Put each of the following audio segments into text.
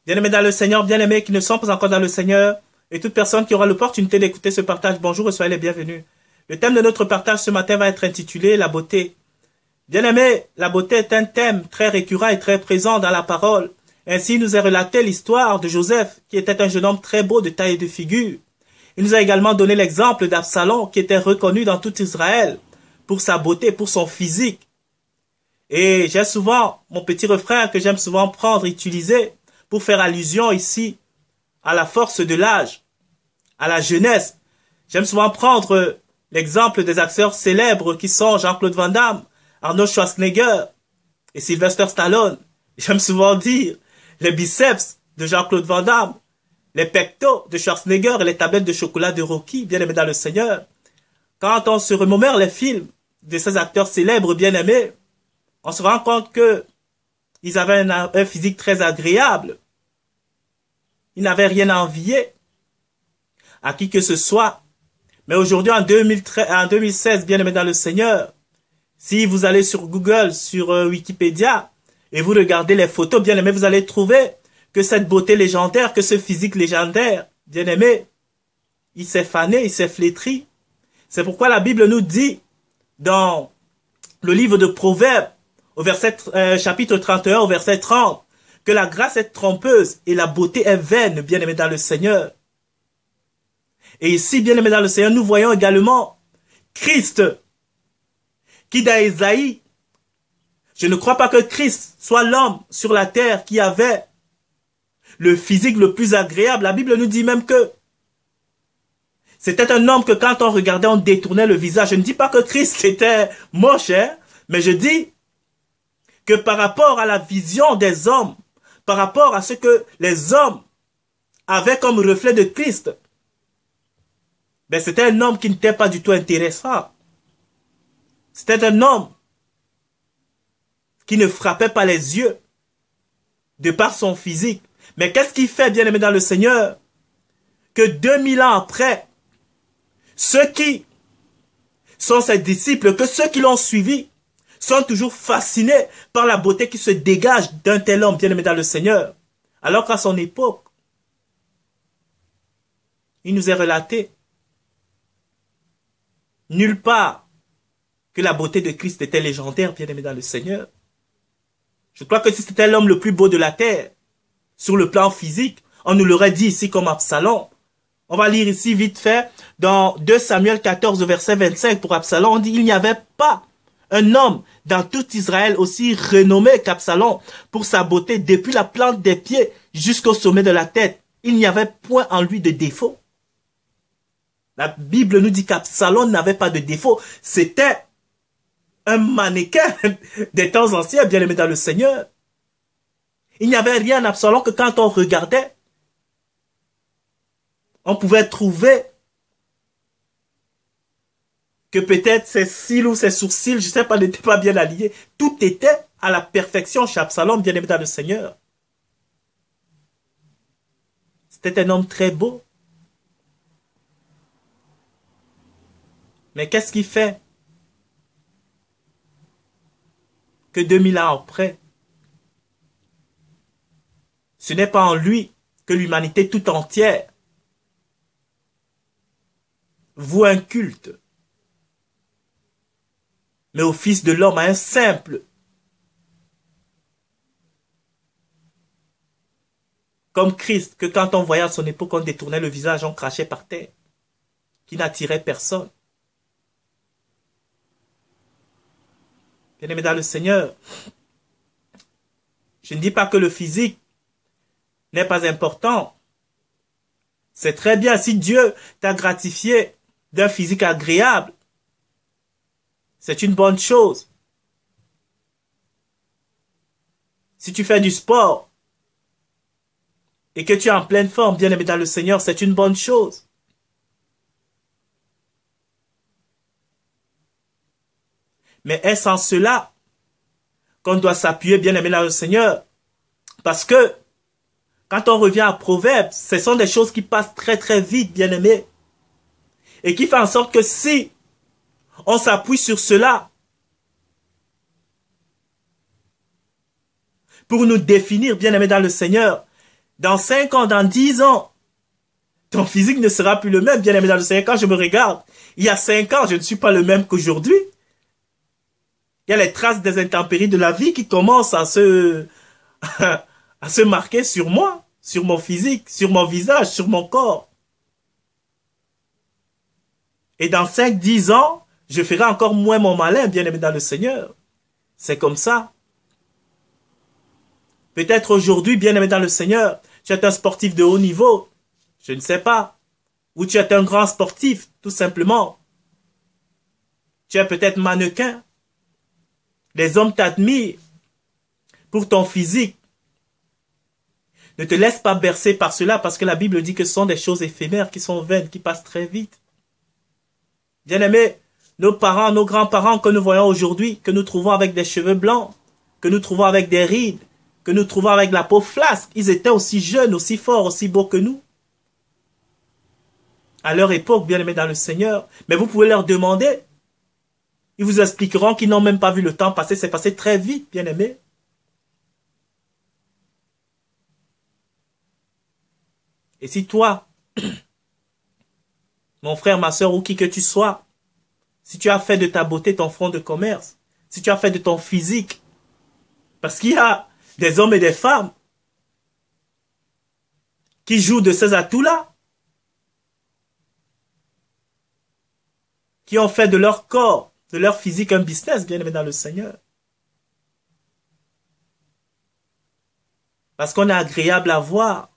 Bien-aimés dans le Seigneur, bien-aimés qui ne sont pas encore dans le Seigneur, et toute personne qui aura l'opportunité d'écouter ce partage, bonjour et soyez les bienvenus. Le thème de notre partage ce matin va être intitulé La beauté. Bien-aimés, la beauté est un thème très récurrent et très présent dans la parole. Ainsi, il nous est relaté l'histoire de Joseph, qui était un jeune homme très beau de taille et de figure. Il nous a également donné l'exemple d'Absalom, qui était reconnu dans tout Israël pour sa beauté, pour son physique. Et j'ai souvent mon petit refrain que j'aime souvent prendre, utiliser, pour faire allusion ici à la force de l'âge, à la jeunesse. J'aime souvent prendre l'exemple des acteurs célèbres qui sont Jean-Claude Van Damme, Arnold Schwarzenegger et Sylvester Stallone. J'aime souvent dire les biceps de Jean-Claude Van Damme, les pectoraux de Schwarzenegger et les tablettes de chocolat de Rocky, bien aimés dans le Seigneur. Quand on se remémore les films de ces acteurs célèbres bien aimés, on se rend compte que ils avaient un physique très agréable. Ils n'avaient rien à envier à qui que ce soit. Mais aujourd'hui, en 2016, bien aimés dans le Seigneur, si vous allez sur Google, sur Wikipédia, et vous regardez les photos, bien aimés, vous allez trouver que cette beauté légendaire, que ce physique légendaire, bien aimé, il s'est fané, il s'est flétri. C'est pourquoi la Bible nous dit, dans le livre de Proverbes, au chapitre 31, au verset 30, que la grâce est trompeuse et la beauté est vaine, bien aimé dans le Seigneur. Et ici, bien aimé dans le Seigneur, nous voyons également Christ, qui dans Ésaïe, je ne crois pas que Christ soit l'homme sur la terre qui avait le physique le plus agréable. La Bible nous dit même que c'était un homme que quand on regardait, on détournait le visage. Je ne dis pas que Christ était moche, hein, mais je dis que par rapport à la vision des hommes, par rapport à ce que les hommes avaient comme reflet de Christ, ben c'était un homme qui n'était pas du tout intéressant. C'était un homme qui ne frappait pas les yeux de par son physique. Mais qu'est-ce qui fait, bien aimé dans le Seigneur, que 2000 ans après, ceux qui sont ses disciples, que ceux qui l'ont suivi, sont toujours fascinés par la beauté qui se dégage d'un tel homme bien aimé dans le Seigneur. Alors qu'à son époque, il nous est relaté nulle part que la beauté de Christ était légendaire, bien aimé dans le Seigneur. Je crois que si c'était l'homme le plus beau de la terre, sur le plan physique, on nous l'aurait dit ici comme Absalom. On va lire ici vite fait dans 2 Samuel 14, verset 25 pour Absalom. On dit il n'y avait pas un homme dans tout Israël aussi renommé qu'Absalom pour sa beauté depuis la plante des pieds jusqu'au sommet de la tête. Il n'y avait point en lui de défaut. La Bible nous dit qu'Absalom n'avait pas de défaut. C'était un mannequin des temps anciens, bien aimé dans le Seigneur. Il n'y avait rien en Absalom que quand on regardait, on pouvait trouver que peut-être ses cils ou ses sourcils, je ne sais pas, n'étaient pas bien alignés. Tout était à la perfection chez Absalom, bien aimé dans le Seigneur. C'était un homme très beau. Mais qu'est-ce qui fait que 2000 ans après, ce n'est pas en lui que l'humanité tout entière voue un culte, mais au Fils de l'homme, à un simple, comme Christ, que quand on voyait à son époque, on détournait le visage, on crachait par terre, qui n'attirait personne. Bien-aimé dans le Seigneur, je ne dis pas que le physique n'est pas important. C'est très bien si Dieu t'a gratifié d'un physique agréable. C'est une bonne chose. Si tu fais du sport et que tu es en pleine forme, bien aimé dans le Seigneur, c'est une bonne chose. Mais est-ce en cela qu'on doit s'appuyer, bien aimé dans le Seigneur? Parce que quand on revient à Proverbes, ce sont des choses qui passent très très vite, bien aimé. Et qui fait en sorte que si on s'appuie sur cela pour nous définir, bien aimé dans le Seigneur, Dans 5 ans, dans 10 ans, ton physique ne sera plus le même, bien aimé dans le Seigneur. Quand je me regarde, il y a 5 ans, je ne suis pas le même qu'aujourd'hui. Il y a les traces des intempéries de la vie qui commencent à se marquer sur moi, sur mon physique, sur mon visage, sur mon corps. Et dans 5-10 ans, je ferai encore moins mon malin, bien aimé dans le Seigneur. C'est comme ça. Peut-être aujourd'hui, bien aimé dans le Seigneur, tu es un sportif de haut niveau. Je ne sais pas. Ou tu es un grand sportif, tout simplement. Tu es peut-être mannequin. Les hommes t'admirent pour ton physique. Ne te laisse pas bercer par cela, parce que la Bible dit que ce sont des choses éphémères qui sont vaines, qui passent très vite. Bien-aimés, nos parents, nos grands-parents que nous voyons aujourd'hui, que nous trouvons avec des cheveux blancs, que nous trouvons avec des rides, que nous trouvons avec la peau flasque, ils étaient aussi jeunes, aussi forts, aussi beaux que nous. À leur époque, bien-aimés dans le Seigneur. Mais vous pouvez leur demander. Ils vous expliqueront qu'ils n'ont même pas vu le temps passer. C'est passé très vite, bien-aimés. Et si toi, mon frère, ma soeur, ou qui que tu sois, si tu as fait de ta beauté ton front de commerce, si tu as fait de ton physique, parce qu'il y a des hommes et des femmes qui jouent de ces atouts-là, qui ont fait de leur corps, de leur physique un business, bien aimé dans le Seigneur. Parce qu'on est agréable à voir.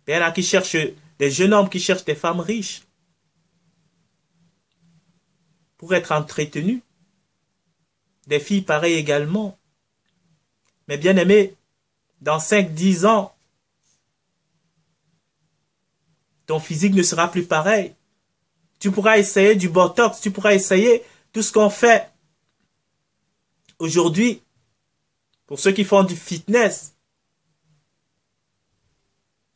Il y en a qui cherchent des jeunes hommes qui cherchent des femmes riches pour être entretenus. Des filles pareilles également. Mais bien aimé, dans 5-10 ans, ton physique ne sera plus pareil. Tu pourras essayer du botox, tu pourras essayer tout ce qu'on fait aujourd'hui pour ceux qui font du fitness.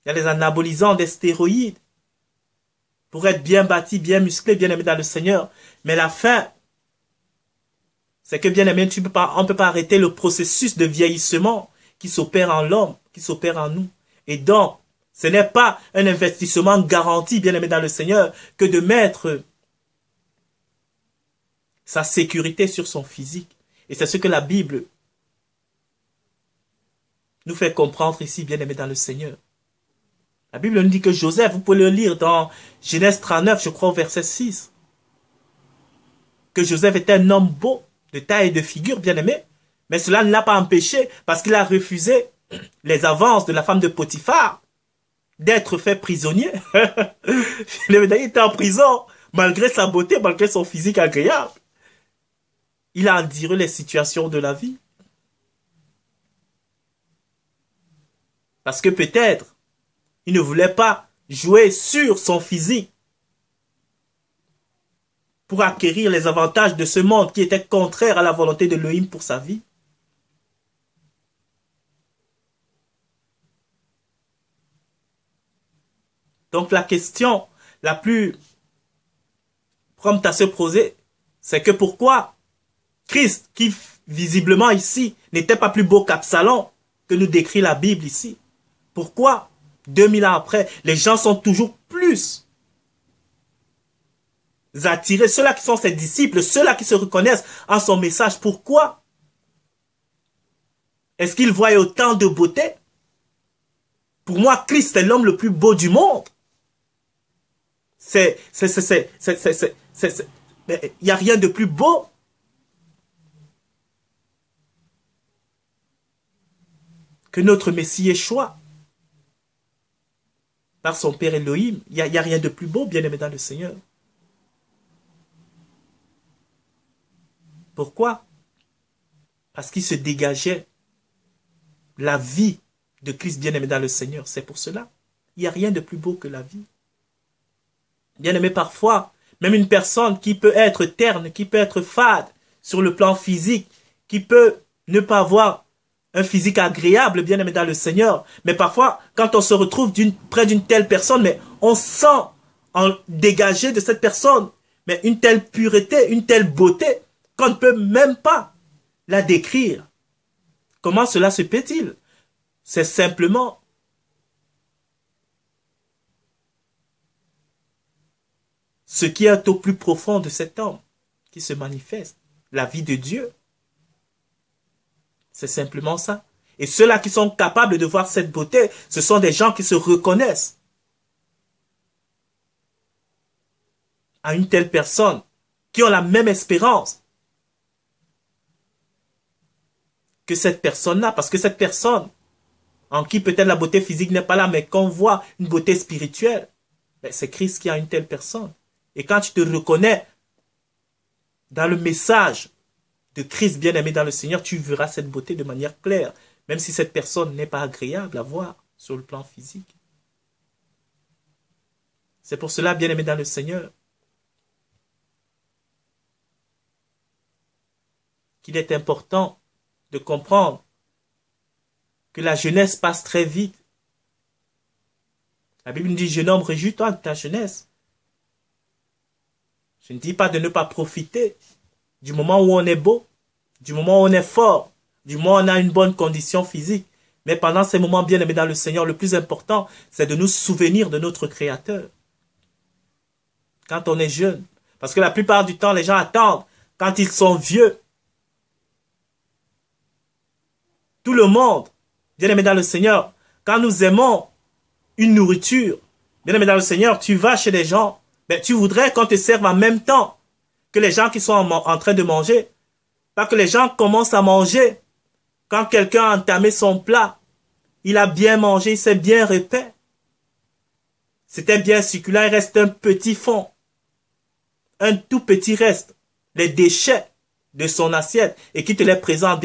Il y a des anabolisants, des stéroïdes pour être bien bâti, bien musclé, bien aimé dans le Seigneur. Mais la fin, c'est que bien aimé, on ne peut pas arrêter le processus de vieillissement qui s'opère en l'homme, qui s'opère en nous. Et donc, ce n'est pas un investissement garanti, bien aimé dans le Seigneur, que de mettre sa sécurité sur son physique. Et c'est ce que la Bible nous fait comprendre ici, bien aimé dans le Seigneur. La Bible nous dit que Joseph, vous pouvez le lire dans Genèse 39, je crois au verset 6, que Joseph était un homme beau, de taille et de figure, bien aimé, mais cela ne l'a pas empêché, parce qu'il a refusé les avances de la femme de Potiphar, d'être fait prisonnier. Il était en prison, malgré sa beauté, malgré son physique agréable. Il a enduré les situations de la vie. Parce que peut-être, il ne voulait pas jouer sur son physique pour acquérir les avantages de ce monde qui était contraire à la volonté de Elohim pour sa vie. Donc la question la plus prompte à se poser, c'est que pourquoi Christ, qui visiblement ici n'était pas plus beau qu'Absalom, que nous décrit la Bible ici, pourquoi 2000 ans après, les gens sont toujours plus attirés, ceux-là qui sont ses disciples, ceux-là qui se reconnaissent en son message, pourquoi est-ce qu'ils voient autant de beauté? Pour moi, Christ est l'homme le plus beau du monde. Il n'y a rien de plus beau. Que notre Messie Yeshua, par son Père Elohim, il n'y a rien de plus beau, bien aimé dans le Seigneur. Pourquoi? Parce qu'il se dégageait la vie de Christ bien aimé dans le Seigneur. C'est pour cela. Il n'y a rien de plus beau que la vie. Bien aimé, parfois, même une personne qui peut être terne, qui peut être fade sur le plan physique, qui peut ne pas avoir un physique agréable, bien aimé dans le Seigneur. Mais parfois, quand on se retrouve près d'une telle personne, mais on sent en dégager de cette personne, mais une telle pureté, une telle beauté, qu'on ne peut même pas la décrire. Comment cela se peut-il? C'est simplement ce qui est au plus profond de cet homme qui se manifeste. La vie de Dieu. C'est simplement ça. Et ceux-là qui sont capables de voir cette beauté, ce sont des gens qui se reconnaissent à une telle personne, qui ont la même espérance que cette personne-là, parce que cette personne, en qui peut-être la beauté physique n'est pas là, mais qu'on voit une beauté spirituelle, c'est Christ qui a une telle personne. Et quand tu te reconnais dans le message de Christ bien-aimé dans le Seigneur, tu verras cette beauté de manière claire, même si cette personne n'est pas agréable à voir sur le plan physique. C'est pour cela, bien-aimé dans le Seigneur, qu'il est important de comprendre que la jeunesse passe très vite. La Bible nous dit, jeune homme, réjouis-toi de ta jeunesse. Je ne dis pas de ne pas profiter du moment où on est beau, du moment où on est fort, du moment où on a une bonne condition physique. Mais pendant ces moments bien aimés dans le Seigneur, le plus important, c'est de nous souvenir de notre Créateur. Quand on est jeune. Parce que la plupart du temps, les gens attendent quand ils sont vieux. Tout le monde, bien aimé dans le Seigneur, quand nous aimons une nourriture, bien aimé dans le Seigneur, tu vas chez des gens, mais tu voudrais qu'on te serve en même temps que les gens qui sont en train de manger. Pas que les gens commencent à manger. Quand quelqu'un a entamé son plat, il a bien mangé, il s'est bien repaît. C'était bien succulent, il reste un petit fond. Un tout petit reste. Les déchets de son assiette et qui te les présente.